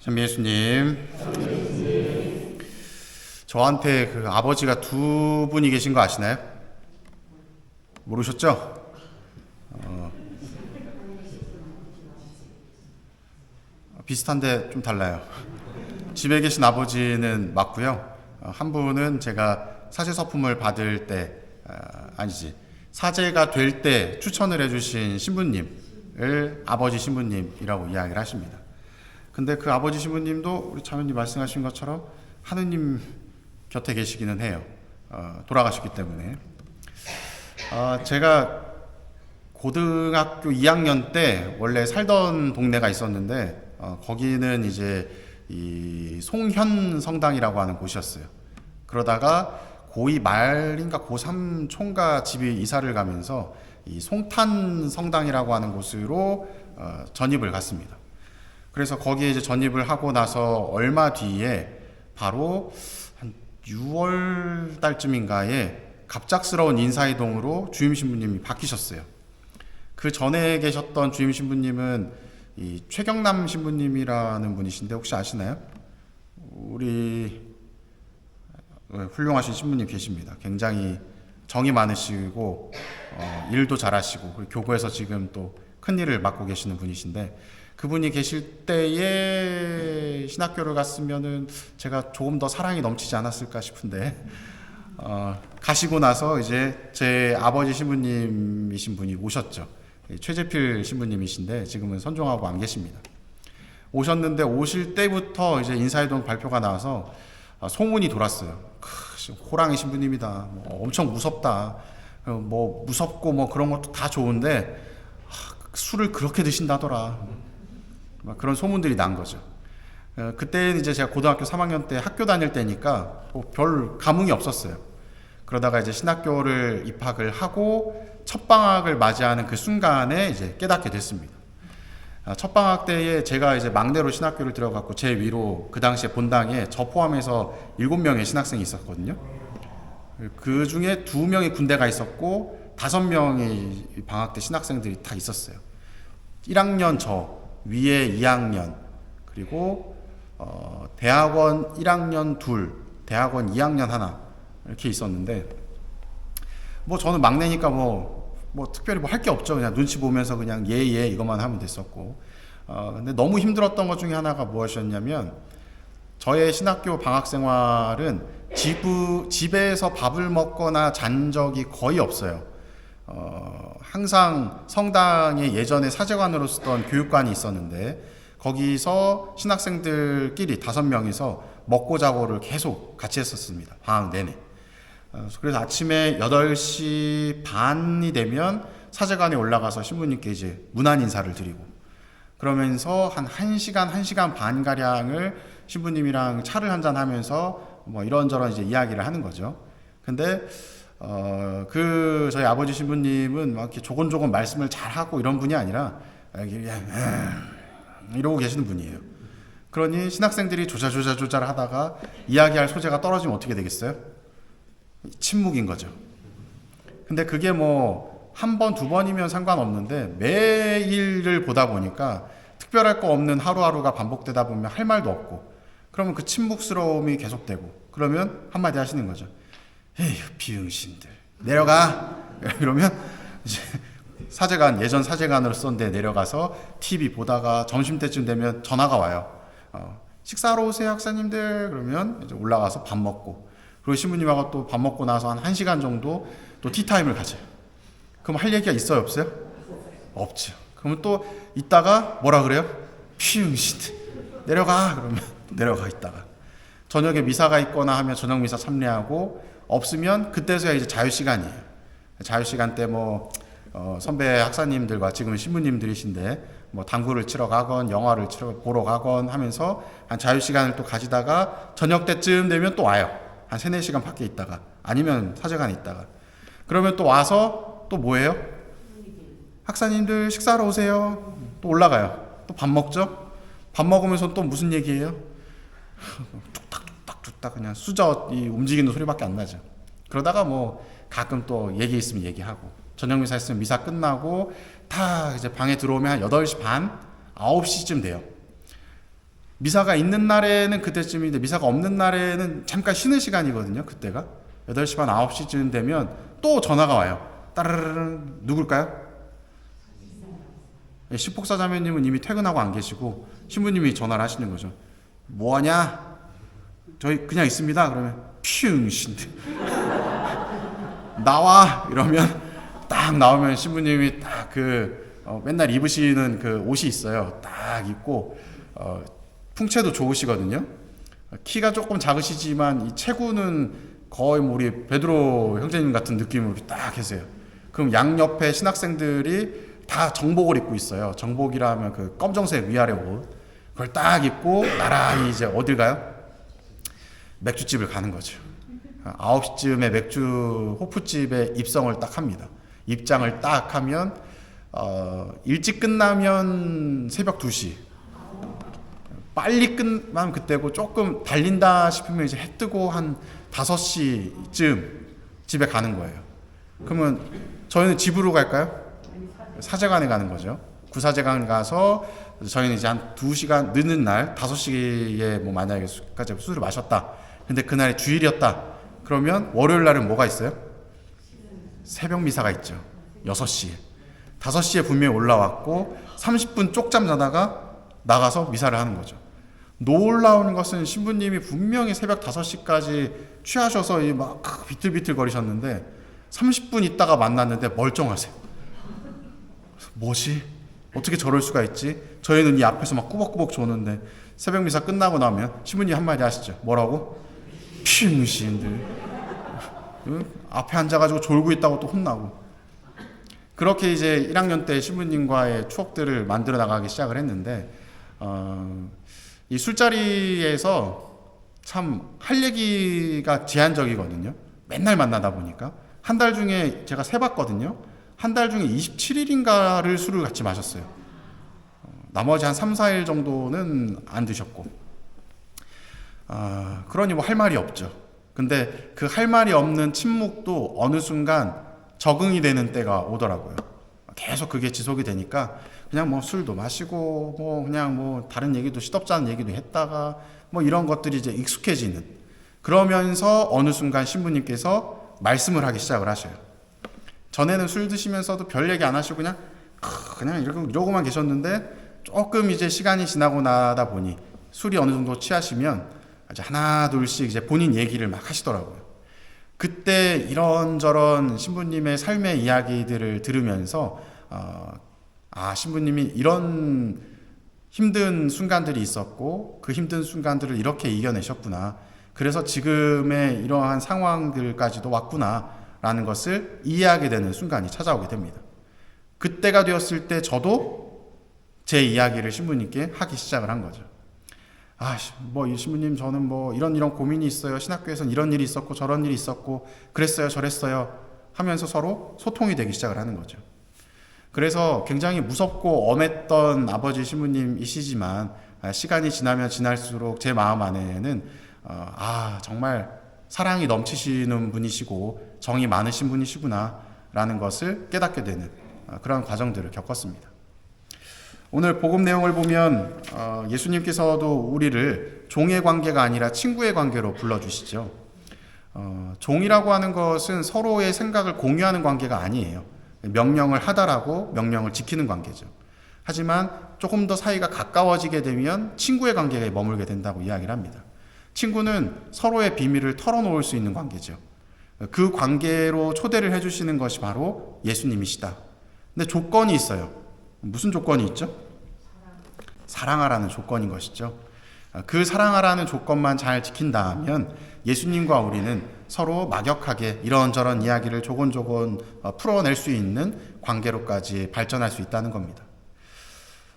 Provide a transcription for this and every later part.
선미 예수님, 저한테 그 아버지가 두 분이 계신 거 아시나요? 모르셨죠? 비슷한데 좀 달라요. 집에 계신 아버지는 맞고요. 한 분은 제가 사제 서품을 받을 때, 사제가 될 때 추천을 해주신 신부님을 아버지 신부님이라고 이야기를 하십니다. 근데 그 아버지 신부님도 우리 자매님 말씀하신 것처럼 하느님 곁에 계시기는 해요. 돌아가셨기 때문에. 제가 고등학교 2학년 때 원래 살던 동네가 있었는데 거기는 이제 이 송현 성당이라고 하는 곳이었어요. 그러다가 고2 말인가 고3 총가 집이 이사를 가면서 이 송탄 성당이라고 하는 곳으로 전입을 갔습니다. 그래서 거기에 이제 전입을 하고 나서 얼마 뒤에 바로 한 6월 달쯤인가에 갑작스러운 인사이동으로 주임 신부님이 바뀌셨어요. 그 전에 계셨던 주임 신부님은 이 최경남 신부님이라는 분이신데 혹시 아시나요? 우리 훌륭하신 신부님 계십니다. 굉장히 정이 많으시고 일도 잘하시고 그리고 교구에서 지금 또 큰 일을 맡고 계시는 분이신데 그분이 계실 때에 신학교를 갔으면은 제가 조금 더 사랑이 넘치지 않았을까 싶은데 가시고 나서 이제 제 아버지 신부님이신 분이 오셨죠. 최재필 신부님이신데 지금은 선종하고 안 계십니다. 오셨는데 오실 때부터 이제 인사이동 발표가 나와서 소문이 돌았어요. 호랑이 신부님이다. 뭐 엄청 무섭다. 뭐 무섭고 뭐 그런 것도 다 좋은데 술을 그렇게 드신다더라. 그런 소문들이 난 거죠. 그때는 이제 제가 고등학교 3학년 때 학교 다닐 때니까 별 감흥이 없었어요. 그러다가 이제 신학교를 입학을 하고 첫 방학을 맞이하는 그 순간에 이제 깨닫게 됐습니다. 첫 방학 때에 제가 이제 막내로 신학교를 들어갔고 제 위로 그 당시에 본당에 저 포함해서 7명의 신학생이 있었거든요. 그 중에 2명이 군대가 있었고 5명의 방학 때 신학생들이 다 있었어요. 1학년 저 위에 2학년 그리고 대학원 1학년 둘, 대학원 2학년 하나 이렇게 있었는데 뭐 저는 막내니까 뭐 특별히 뭐 할 게 없죠. 그냥 눈치 보면서 그냥 예 이것만 하면 됐었고 근데 너무 힘들었던 것 중에 하나가 무엇이었냐면 저의 신학교 방학 생활은 집에서 밥을 먹거나 잔 적이 거의 없어요. 항상 성당에 예전에 사제관으로 쓰던 교육관이 있었는데 거기서 신학생들끼리 5명이서 먹고 자고를 계속 같이 했었습니다. 방학 내내. 그래서 아침에 8시 반이 되면 사제관에 올라가서 신부님께 이제 문안 인사를 드리고 그러면서 한 1시간 반가량을 신부님이랑 차를 한잔 하면서 뭐 이런저런 이제 이야기를 하는 거죠. 근데 저희 아버지 신부님은 막 이렇게 조곤조곤 말씀을 잘하고 이런 분이 아니라 그냥 이러고 계시는 분이에요. 그러니 신학생들이 조잘조잘 하다가 이야기할 소재가 떨어지면 어떻게 되겠어요? 침묵인 거죠. 근데 그게 뭐 한 번, 2번이면 상관없는데 매일을 보다 보니까 특별할 거 없는 하루하루가 반복되다 보면 할 말도 없고 그러면 그 침묵스러움이 계속되고 그러면 한마디 하시는 거죠. 에휴 비응신들 내려가 이러면 이제 예전 사제관으로 썼는데 내려가서 TV 보다가 점심때쯤 되면 전화가 와요. 식사하러 오세요 학사님들. 그러면 이제 올라가서 밥 먹고 그리고 신부님하고 또 밥 먹고 나서 한 1시간 정도 또 티타임을 가져요. 그럼 할 얘기가 있어요 없어요? 없죠. 그러면 또 있다가 뭐라 그래요? 피응신 내려가. 그러면 내려가 있다가 저녁에 미사가 있거나 하면 저녁 미사 참례하고 없으면 그때서야 이제 자유시간이에요. 자유시간 때 뭐 선배 학사님들과 지금 신부님들이신데 뭐 당구를 치러 가건 영화를 보러 가건 하면서 한 자유시간을 또 가지다가 저녁 때쯤 되면 또 와요. 한 3-4시간 밖에 있다가 아니면 사제관에 있다가 그러면 또 와서 또 뭐예요? 학사님들 식사하러 오세요. 또 올라가요. 또 밥 먹죠. 밥 먹으면서 또 무슨 얘기예요? 뚝딱 그냥 수저이 움직이는 소리밖에 안 나죠. 그러다가 뭐 가끔 또 얘기 있으면 얘기하고 저녁 미사 있으면 미사 끝나고 다 이제 방에 들어오면 한 8시 반, 9시쯤 돼요. 미사가 있는 날에는 그때쯤인데 미사가 없는 날에는 잠깐 쉬는 시간이거든요. 그때가 8시 반 9시쯤 되면 또 전화가 와요. 따르르르. 누굴까요? 시폭사 자매님은 이미 퇴근하고 안 계시고 신부님이 전화를 하시는 거죠. 뭐하냐? 저희 그냥 있습니다. 그러면 퓨신 나와 이러면 딱 나오면 신부님이 딱 맨날 입으시는 그 옷이 있어요. 딱 입고 풍채도 좋으시거든요. 키가 조금 작으시지만 이 체구는 거의 뭐 우리 베드로 형제님 같은 느낌으로 딱 계세요. 그럼 양옆에 신학생들이 다 정복을 입고 있어요. 정복이라면 그 검정색 위아래 옷. 그걸 딱 입고 나란히 이제 어딜 가요? 맥주집을 가는 거죠. 9시쯤에 맥주 호프집에 입성을 딱 합니다. 입장을 딱 하면 일찍 끝나면 새벽 2시, 빨리 끝나면 그때고 조금 달린다 싶으면 이제 해 뜨고 한 5시쯤 집에 가는 거예요. 그러면 저희는 집으로 갈까요? 사제관에 가는 거죠. 구사제관 가서 저희는 이제 한 2시간 늦는 날 5시에 뭐 만약에 술을 마셨다. 근데 그날이 주일이었다. 그러면 월요일 날은 뭐가 있어요? 새벽 미사가 있죠. 6시에. 5시에 분명히 올라왔고 30분 쪽잠 자다가 나가서 미사를 하는 거죠. 놀라운 것은 신부님이 분명히 새벽 5시까지 취하셔서 막 비틀비틀 거리셨는데 30분 있다가 만났는데 멀쩡하세요. 뭐지? 어떻게 저럴 수가 있지? 저희는 이 앞에서 막 꾸벅꾸벅 조는데 새벽 미사 끝나고 나면 신부님 한마디 하시죠. 뭐라고? 피무시인들 앞에 앉아가지고 졸고 있다고 또 혼나고. 그렇게 이제 1학년 때 신부님과의 추억들을 만들어 나가기 시작을 했는데 이 술자리에서 참 할 얘기가 제한적이거든요. 맨날 만나다 보니까 한 달 중에 제가 세봤거든요. 한 달 중에 27일인가를 술을 같이 마셨어요. 나머지 한 3, 4일 정도는 안 드셨고 그러니 뭐 할 말이 없죠. 근데 그 할 말이 없는 침묵도 어느 순간 적응이 되는 때가 오더라고요. 계속 그게 지속이 되니까 그냥 뭐 술도 마시고 뭐 그냥 뭐 다른 얘기도 시덥지 않은 얘기도 했다가 뭐 이런 것들이 이제 익숙해지는, 그러면서 어느 순간 신부님께서 말씀을 하기 시작을 하셔요. 전에는 술 드시면서도 별 얘기 안 하시고 그냥 이러고만 계셨는데 조금 이제 시간이 지나고 나다 보니 술이 어느 정도 취하시면 이제 하나 둘씩 이제 본인 얘기를 막 하시더라고요. 그때 이런저런 신부님의 삶의 이야기들을 들으면서 신부님이 이런 힘든 순간들이 있었고 그 힘든 순간들을 이렇게 이겨내셨구나. 그래서 지금의 이러한 상황들까지도 왔구나 라는 것을 이해하게 되는 순간이 찾아오게 됩니다. 그때가 되었을 때 저도 제 이야기를 신부님께 하기 시작을 한 거죠. 이 신부님 저는 뭐 이런 고민이 있어요. 신학교에서는 이런 일이 있었고 저런 일이 있었고 그랬어요 저랬어요 하면서 서로 소통이 되기 시작을 하는 거죠. 그래서 굉장히 무섭고 엄했던 아버지 신부님이시지만 시간이 지나면 지날수록 제 마음 안에는 정말 사랑이 넘치시는 분이시고 정이 많으신 분이시구나 라는 것을 깨닫게 되는 그런 과정들을 겪었습니다. 오늘 복음 내용을 보면 예수님께서도 우리를 종의 관계가 아니라 친구의 관계로 불러주시죠. 종이라고 하는 것은 서로의 생각을 공유하는 관계가 아니에요. 명령을 하다라고 명령을 지키는 관계죠. 하지만 조금 더 사이가 가까워지게 되면 친구의 관계에 머물게 된다고 이야기를 합니다. 친구는 서로의 비밀을 털어놓을 수 있는 관계죠. 그 관계로 초대를 해주시는 것이 바로 예수님이시다. 근데 조건이 있어요. 무슨 조건이 있죠? 사랑하라는 조건인 것이죠. 그 사랑하라는 조건만 잘 지킨다면 예수님과 우리는 서로 막역하게 이런저런 이야기를 조곤조곤 풀어낼 수 있는 관계로까지 발전할 수 있다는 겁니다.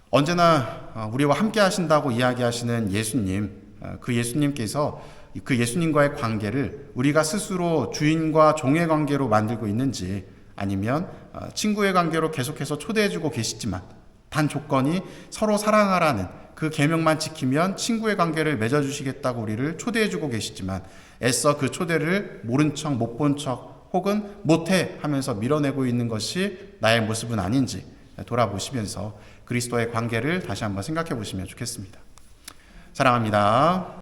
언제나 우리와 함께 하신다고 이야기하시는 예수님, 그 예수님께서 그 예수님과의 관계를 우리가 스스로 주인과 종의 관계로 만들고 있는지, 아니면 친구의 관계로 계속해서 초대해주고 계시지만 단 조건이 서로 사랑하라는 그 계명만 지키면 친구의 관계를 맺어주시겠다고 우리를 초대해주고 계시지만 애써 그 초대를 모른 척, 못 본 척 혹은 못해 하면서 밀어내고 있는 것이 나의 모습은 아닌지 돌아보시면서 그리스도의 관계를 다시 한번 생각해 보시면 좋겠습니다. 사랑합니다.